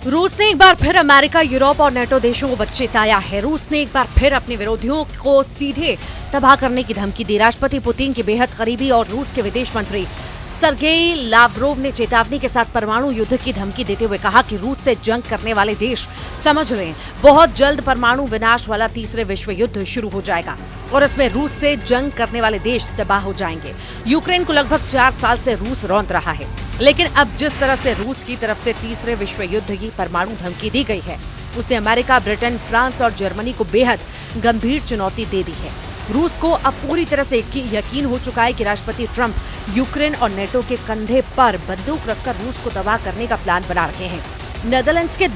रूस ने एक बार फिर अमेरिका, यूरोप और नेटो देशों को चेताया है। रूस ने एक बार फिर अपने विरोधियों को सीधे तबाह करने की धमकी दी। राष्ट्रपति पुतिन के बेहद करीबी और रूस के विदेश मंत्री सर्गेई लावरोव ने चेतावनी के साथ परमाणु युद्ध की धमकी देते हुए कहा कि रूस से जंग करने वाले देश समझ लें, बहुत जल्द परमाणु विनाश वाला तीसरे विश्व युद्ध शुरू हो जाएगा और इसमें रूस से जंग करने वाले देश तबाह हो जाएंगे। यूक्रेन को लगभग 4 साल से रूस रौंद रहा है, लेकिन अब जिस तरह से रूस की तरफ से तीसरे विश्व युद्ध की परमाणु धमकी दी गई है, उसने अमेरिका, ब्रिटेन, फ्रांस और जर्मनी को बेहद गंभीर चुनौती दे दी है। रूस को अब पूरी तरह से यकीन हो चुका है कि राष्ट्रपति ट्रंप यूक्रेन और नेटो के कंधे पर बंदूक रखकर रूस को तबाह करने का प्लान बना रहे हैं। नेदरलैंड्स के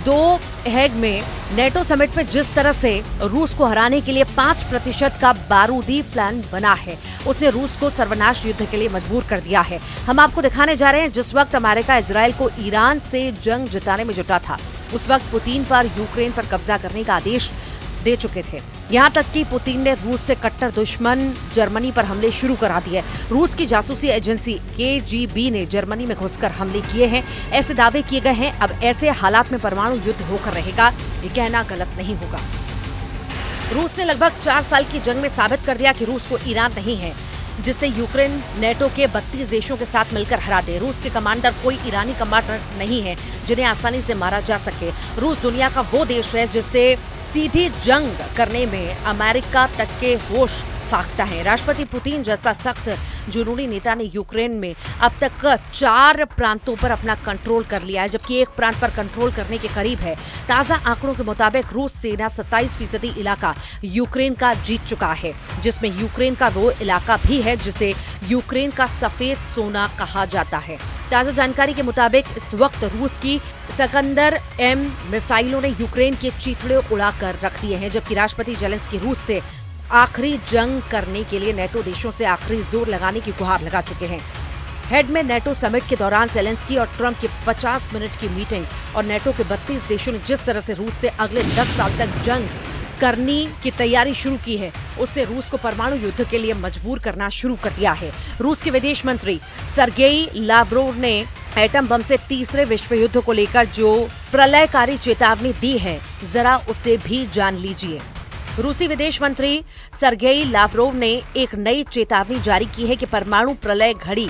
हेग में नेटो समिट में जिस तरह से रूस को हराने के लिए 5% का बारूदी प्लान बना है, उसने रूस को सर्वनाश युद्ध के लिए मजबूर कर दिया है। हम आपको दिखाने जा रहे हैं, जिस वक्त अमेरिका इजराइल को ईरान से जंग जिताने में जुटा था, उस वक्त पुतिन पर यूक्रेन पर कब्जा करने का आदेश दे चुके थे। यहाँ तक कि पुतिन ने रूस से कट्टर दुश्मन जर्मनी पर हमले शुरू करा दिए। रूस की जासूसी एजेंसी KGB ने जर्मनी में घुसकर हमले किए हैं, ऐसे दावे किए गए हैं। अब ऐसे हालात में परमाणु युद्ध होकर रहेगा, ये कहना गलत नहीं होगा। रूस ने लगभग 4 साल की जंग में साबित कर दिया कि रूस को ईरान नहीं है जिससे यूक्रेन नेटो के 32 देशों के साथ मिलकर हरा दे। रूस के कमांडर कोई ईरानी कमांडर नहीं है जिन्हें आसानी से मारा जा सके। रूस दुनिया का वो देश है जिससे सीधी जंग करने में अमेरिका तक के होश फाकता है। राष्ट्रपति पुतिन जैसा सख्त जुनूनी नेता ने यूक्रेन में अब तक 4 प्रांतों पर अपना कंट्रोल कर लिया है, जबकि एक प्रांत पर कंट्रोल करने के करीब है। ताजा आंकड़ों के मुताबिक रूस सेना 27% इलाका यूक्रेन का जीत चुका है, जिसमें यूक्रेन का वो इलाका भी है जिसे यूक्रेन का सफेद सोना कहा जाता है। ताजा जानकारी के मुताबिक इस वक्त रूस की सकंदर-M मिसाइलों ने यूक्रेन के चीथड़े उड़ाकर रख दिए हैं, जबकि राष्ट्रपति जेलेंस्की रूस से आखिरी जंग करने के लिए नेटो देशों से आखिरी जोर लगाने की गुहार लगा चुके हैं। हेड में नेटो समिट के दौरान जेलेंस्की और ट्रंप की 50 मिनट की मीटिंग और नेटो के 32 देशों ने जिस तरह से रूस से अगले 10 साल तक जंग करने की तैयारी शुरू की है, उसने रूस को परमाणु युद्ध के लिए मजबूर करना शुरू कर दिया है। रूस के विदेश मंत्री सर्गेई लावरोव ने एटम बम से तीसरे विश्व युद्ध को लेकर जो प्रलयकारी चेतावनी दी है, जरा उसे भी जान लीजिए। रूसी विदेश मंत्री सर्गेई लावरोव ने एक नई चेतावनी जारी की है कि परमाणु प्रलय घड़ी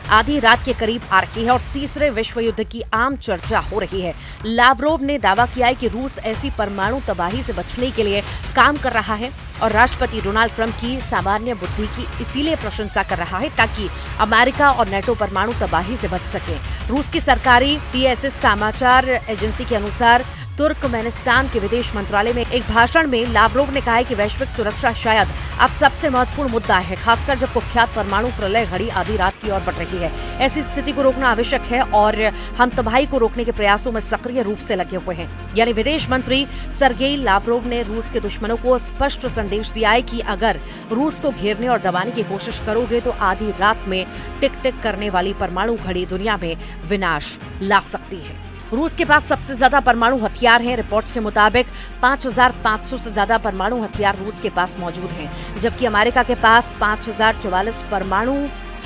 आधी रात के करीब आ रही है और तीसरे विश्व युद्ध की आम चर्चा हो रही है। लावरोव ने दावा किया है कि रूस ऐसी परमाणु तबाही से बचने के लिए काम कर रहा है और राष्ट्रपति डोनाल्ड ट्रंप की सामान्य बुद्धि की इसीलिए प्रशंसा कर रहा है ताकि अमेरिका और नेटो परमाणु तबाही से बच सके। रूस की सरकारी TSS समाचार एजेंसी के अनुसार तुर्कमेनिस्तान के विदेश मंत्रालय में एक भाषण में लावरोव ने कहा है कि वैश्विक सुरक्षा शायद अब सबसे महत्वपूर्ण मुद्दा है, खासकर जब कुख्यात परमाणु प्रलय घड़ी आधी रात की ओर बढ़ रही है। ऐसी स्थिति को रोकना आवश्यक है और हम तबाही को रोकने के प्रयासों में सक्रिय रूप से लगे हुए हैं। यानी विदेश मंत्री सर्गेई लावरोव ने रूस के दुश्मनों को स्पष्ट संदेश दिया है कि अगर रूस को घेरने और दबाने की कोशिश करोगे तो आधी रात में टिक टिक करने वाली परमाणु घड़ी दुनिया में विनाश ला सकती है। रूस के पास सबसे ज्यादा परमाणु हथियार हैं। रिपोर्ट्स के मुताबिक 5500 से ज्यादा परमाणु हथियार रूस के पास मौजूद हैं, जबकि अमेरिका के पास 5044 परमाणु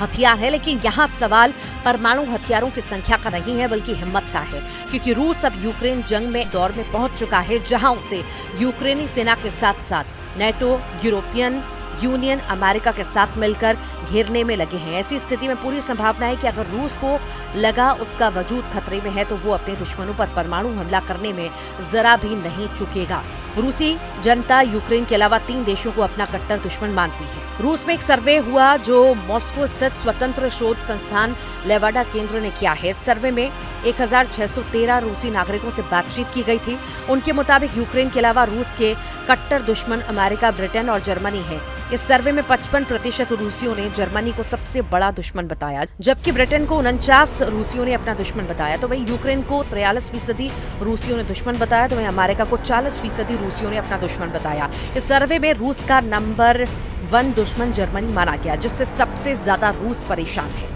हथियार है। लेकिन यहाँ सवाल परमाणु हथियारों की संख्या का नहीं है बल्कि हिम्मत का है, क्योंकि रूस अब यूक्रेन जंग में दौर में पहुंच चुका है, जहां उसे यूक्रेनी सेना के साथ साथ नेटो, यूरोपियन यूनियन, अमेरिका के साथ मिलकर घेरने में लगे हैं। ऐसी स्थिति में पूरी संभावना है कि अगर रूस को लगा उसका वजूद खतरे में है तो वो अपने दुश्मनों पर परमाणु हमला करने में जरा भी नहीं चूकेगा। रूसी जनता यूक्रेन के अलावा 3 देशों को अपना कट्टर दुश्मन मानती है। रूस में एक सर्वे हुआ जो मॉस्को स्थित स्वतंत्र शोध संस्थान लेवाडा केंद्र ने किया है। इस सर्वे में 1613 रूसी नागरिकों से बातचीत की गई थी। उनके मुताबिक यूक्रेन के अलावा रूस के कट्टर दुश्मन अमेरिका, ब्रिटेन और जर्मनी है। इस सर्वे में 55% रूसियों ने जर्मनी को सबसे बड़ा दुश्मन बताया, जबकि ब्रिटेन को 49 रूसियों ने अपना दुश्मन बताया। तो वहीं यूक्रेन को 43% रूसियों ने दुश्मन बताया, तो वहीं अमेरिका को 40% रूसियों ने अपना दुश्मन बताया। इस सर्वे में रूस का नंबर 1 दुश्मन जर्मनी माना गया, जिससे सबसे ज्यादा रूस परेशान है,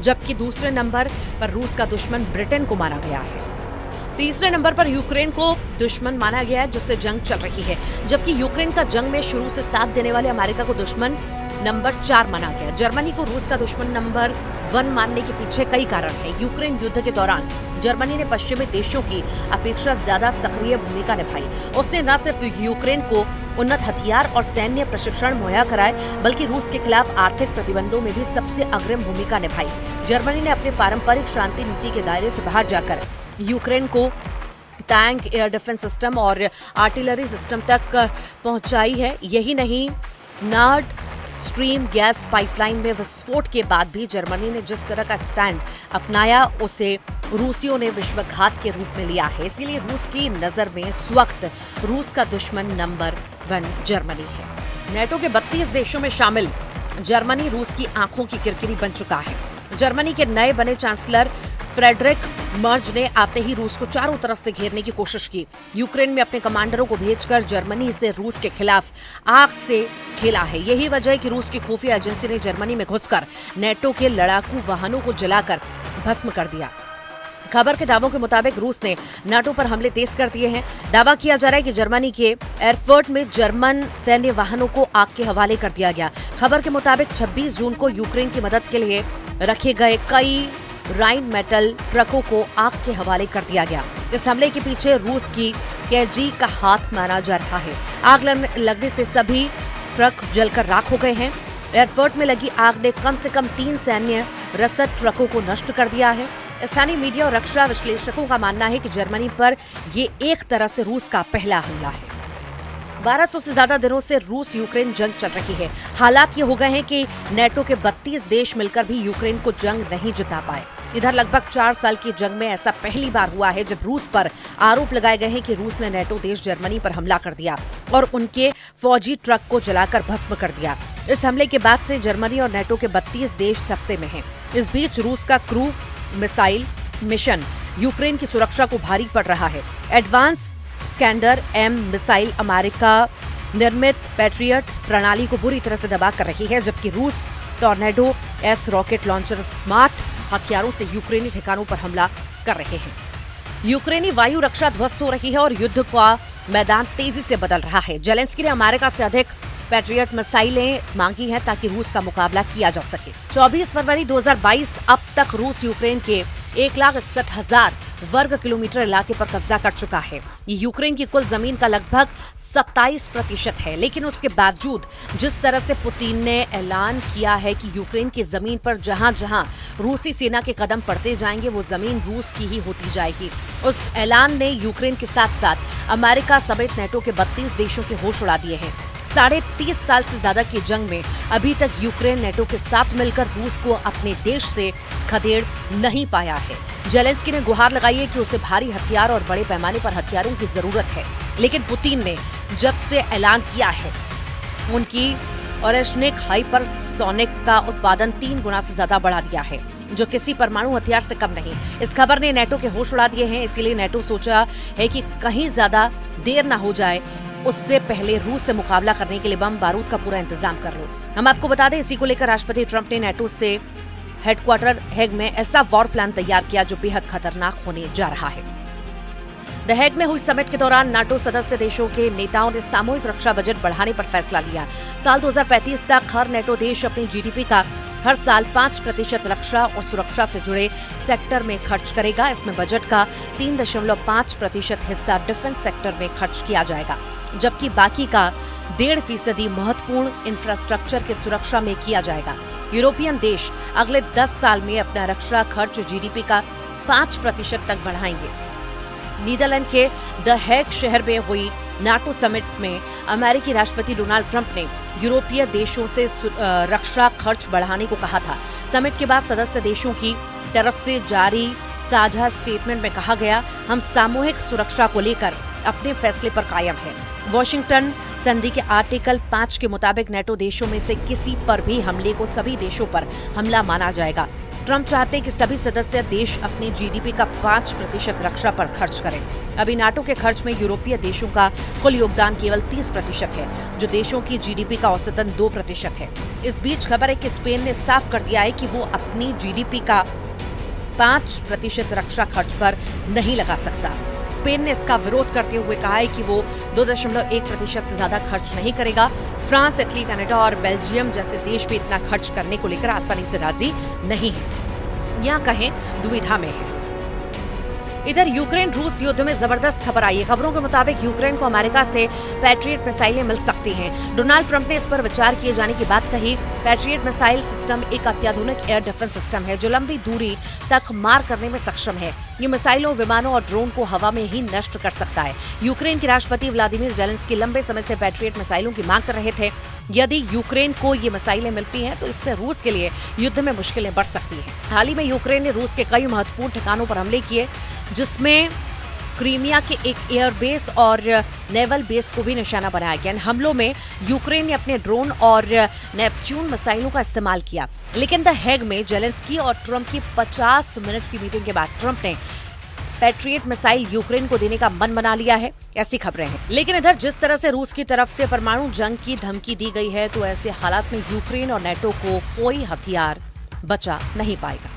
जबकि दूसरे नंबर पर रूस का दुश्मन ब्रिटेन को माना गया है। तीसरे नंबर पर यूक्रेन को दुश्मन माना गया है, जिससे जंग चल रही है, जबकि यूक्रेन का जंग में शुरू से साथ देने वाले अमेरिका को दुश्मन नंबर 4 माना गया। जर्मनी को रूस का दुश्मन नंबर 1 मानने के पीछे कई कारण है। यूक्रेन युद्ध के दौरान जर्मनी ने पश्चिमी देशों की अपेक्षा ज्यादा सक्रिय भूमिका निभाई। उसने न सिर्फ यूक्रेन को उन्नत हथियार और सैन्य प्रशिक्षण मुहैया कराए, बल्कि रूस के खिलाफ आर्थिक प्रतिबंधों में भी सबसे अग्रिम भूमिका निभाई। जर्मनी ने अपने पारंपरिक शांति नीति के दायरे से बाहर जाकर यूक्रेन को टैंक, एयर डिफेंस सिस्टम और आर्टिलरी सिस्टम तक पहुंचाई है। यही नहीं, नॉर्ड स्ट्रीम गैस पाइपलाइन में विस्फोट के बाद भी जर्मनी ने जिस तरह का स्टैंड अपनाया, उसे रूसियों ने विश्वघात के रूप में लिया है। इसीलिए रूस की नजर में इस वक्त रूस का दुश्मन नंबर 1 जर्मनी है। नेटो के 32 देशों में शामिल जर्मनी रूस की आंखों की किरकिरी बन चुका है। जर्मनी के नए बने चांसलर फ्रेडरिक मर्ज ने आते ही रूस को चारों तरफ से घेरने की कोशिश की। यूक्रेन में अपने कमांडरों को भेजकर जर्मनी से रूस के खिलाफ आग से खेला है। यही वजह है कि रूस की खुफिया एजेंसी ने जर्मनी में घुसकर नेटो के लड़ाकू वाहनों को जलाकर भस्म कर दिया। खबर के दावों के मुताबिक रूस ने नाटो पर हमले तेज कर दिए हैं। दावा किया जा रहा है कि जर्मनी के एयरपोर्ट में जर्मन सैन्य वाहनों को आग के हवाले कर दिया गया। खबर के मुताबिक 26 जून को यूक्रेन की मदद के लिए रखे गए कई राइन मेटल ट्रकों को आग के हवाले कर दिया गया। इस हमले के पीछे रूस की केजी का हाथ माना जा रहा है। आग लगने से सभी ट्रक जलकर राख हो गए हैं। एयरपोर्ट में लगी आग ने कम से कम 3 सैन्य रसद ट्रकों को नष्ट कर दिया है। स्थानीय मीडिया और रक्षा विश्लेषकों का मानना है कि जर्मनी पर ये एक तरह से रूस का पहला हमला है। 1200 से ज्यादा दिनों से रूस यूक्रेन जंग चल रही है। हालात ये हो गए हैं कि नेटो के 32 देश मिलकर भी यूक्रेन को जंग नहीं जिता पाए। इधर लगभग 4 साल की जंग में ऐसा पहली बार हुआ है जब रूस पर आरोप लगाए गए हैं कि रूस ने नेटो देश जर्मनी पर हमला कर दिया और उनके फौजी ट्रक को जलाकर भस्म कर दिया। इस हमले के बाद से जर्मनी और नेटो के 32 देश सख्ते में हैं। इस बीच रूस का क्रू मिसाइल मिशन यूक्रेन की सुरक्षा को भारी पड़ रहा है। एडवांस स्कैंडर M मिसाइल अमेरिका निर्मित पैट्रियट प्रणाली को बुरी तरह से दबा कर रही है, जबकि रूस tornado S rocket launcher smart हथियारों से यूक्रेनी ठिकानों पर हमला कर रहे हैं। यूक्रेनी वायु रक्षा ध्वस्त हो रही है और युद्ध का मैदान तेजी से बदल रहा है। जेलेंस्की ने अमेरिका से अधिक पैट्रियट मिसाइलें मांगी हैं ताकि रूस का मुकाबला किया जा सके। 24 फरवरी 2022 अब तक रूस यूक्रेन के 1,61,000 वर्ग किलोमीटर इलाके पर कब्जा कर चुका है। ये यूक्रेन की कुल जमीन का लगभग 27% है। लेकिन उसके बावजूद जिस तरह से पुतिन ने ऐलान किया है कि यूक्रेन की जमीन पर जहां जहां रूसी सेना के कदम पड़ते जाएंगे वो जमीन रूस की ही होती जाएगी। उस ऐलान ने यूक्रेन के साथ साथ अमेरिका समेत नेटो के 32 देशों के होश उड़ा दिए हैं। 30.5 साल से ज्यादा की जंग में अभी तक यूक्रेन नेटो के साथ मिलकर रूस को अपने देश से खदेड़ नहीं पाया है। जेलेंस्की ने गुहार लगाई है कि उसे भारी हथियार और बड़े पैमाने पर हथियारों की जरूरत है। लेकिन पुतिन ने जब से ऐलान किया है उनकी ओरेशनिक हाइपरसोनिक का उत्पादन 3 गुना से ज्यादा बढ़ा दिया है, जो किसी परमाणु हथियार से कम नहीं। इस खबर ने नेटो के होश उड़ा दिए हैं। इसीलिए नेटो सोचा है कि कहीं ज्यादा देर ना हो जाए, उससे पहले रूस से मुकाबला करने के लिए बम बारूद का पूरा इंतजाम कर लो। हम आपको बता दें, इसी को लेकर राष्ट्रपति ट्रंप ने नेटो से हेडक्वार्टर हेग में ऐसा वॉर प्लान तैयार किया जो बेहद खतरनाक होने जा रहा है। द हेग में हुई समिट के दौरान नाटो सदस्य देशों के नेताओं ने सामूहिक रक्षा बजट बढ़ाने पर फैसला लिया। साल 2035 तक हर नेटो देश अपनी जीडीपी का हर साल 5% रक्षा और सुरक्षा से जुड़े सेक्टर में खर्च करेगा। इसमें बजट का 3.5% हिस्सा डिफेंस सेक्टर में खर्च किया जाएगा, जबकि बाकी का 1.5% महत्वपूर्ण इंफ्रास्ट्रक्चर की सुरक्षा में किया जाएगा। यूरोपियन देश अगले 10 साल में अपना रक्षा खर्च जीडीपी का 5% तक बढ़ाएंगे। नीदरलैंड के द हेग शहर में हुई नाटो समिट में अमेरिकी राष्ट्रपति डोनाल्ड ट्रंप ने यूरोपीय देशों से रक्षा खर्च बढ़ाने को कहा था। समिट के बाद सदस्य देशों की तरफ से जारी साझा स्टेटमेंट में कहा गया, हम सामूहिक सुरक्षा को लेकर अपने फैसले पर कायम हैं। वॉशिंगटन संधि के आर्टिकल 5 के मुताबिक नेटो देशों में से किसी पर भी हमले को सभी देशों पर हमला माना जाएगा। ट्रंप चाहते हैं कि सभी सदस्य देश अपनी जीडीपी का 5% रक्षा पर खर्च करें। अभी नाटो के खर्च में यूरोपीय देशों का कुल योगदान केवल 30% है, जो देशों की जीडीपी का औसतन 2% है। इस बीच खबर है कि स्पेन ने साफ कर दिया है कि वो अपनी जीडीपी का 5% रक्षा खर्च पर नहीं लगा सकता। स्पेन ने इसका विरोध करते हुए कहा है कि वो 2.1% से ज्यादा खर्च नहीं करेगा। फ्रांस, इटली, कनाडा और बेल्जियम जैसे देश भी इतना खर्च करने को लेकर आसानी से राजी नहीं है, या कहें दुविधा में है। इधर यूक्रेन रूस युद्ध में जबरदस्त खबर आई है। खबरों के मुताबिक यूक्रेन को अमेरिका से पैट्रियट मिसाइलें मिल सकती हैं। डोनाल्ड ट्रंप ने इस पर विचार किए जाने की बात कही। पैट्रियट मिसाइल सिस्टम एक अत्याधुनिक एयर डिफेंस सिस्टम है जो लंबी दूरी तक मार करने में सक्षम है। ये मिसाइलों, विमानों और ड्रोन को हवा में ही नष्ट कर सकता है। यूक्रेन के राष्ट्रपति व्लादिमीर जेलेंस्की लंबे समय से पैट्रियट मिसाइलों की मांग कर रहे थे। यदि यूक्रेन को ये मिसाइलें मिलती हैं तो इससे रूस के लिए युद्ध में मुश्किलें बढ़ सकती हैं। हाल ही में यूक्रेन ने रूस के कई महत्वपूर्ण ठिकानों पर हमले किए, जिसमें क्रीमिया के एक एयरबेस और नेवल बेस को भी निशाना बनाया गया। इन हमलों में यूक्रेन ने अपने ड्रोन और नेपच्यून मिसाइलों का इस्तेमाल किया। लेकिन द हेग में जेलेंस्की और ट्रंप की 50 मिनट की मीटिंग के बाद ट्रंप ने पैट्रियट मिसाइल यूक्रेन को देने का मन बना लिया है, ऐसी खबरें हैं। लेकिन इधर जिस तरह से रूस की तरफ से परमाणु जंग की धमकी दी गई है, तो ऐसे हालात में यूक्रेन और नेटो को कोई हथियार बचा नहीं पाएगा।